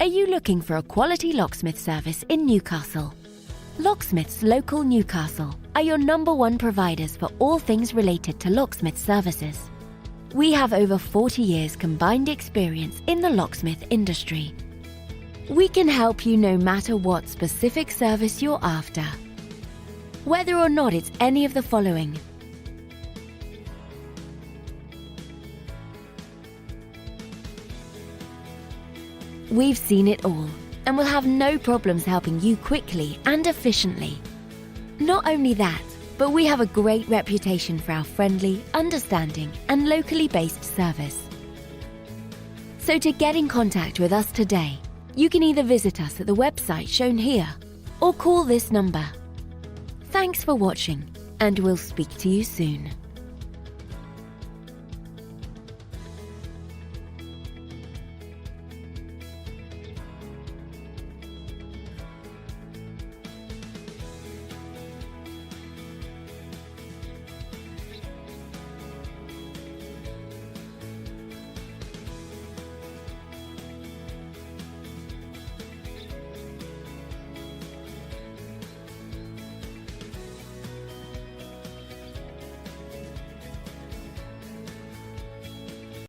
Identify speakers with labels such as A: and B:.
A: Are you looking for a quality locksmith service in Newcastle? Locksmiths Local Newcastle are your #1 providers for all things related to locksmith services. We have over 40 years combined experience in the locksmith industry. We can help you no matter what specific service you're after. Whether or not it's any of the following: we've seen it all and will have no problems helping you quickly and efficiently. Not only that, but we have a great reputation for our friendly, understanding and locally based service. So to get in contact with us today, you can either visit us at the website shown here or call this number. Thanks for watching, and we'll speak to you soon.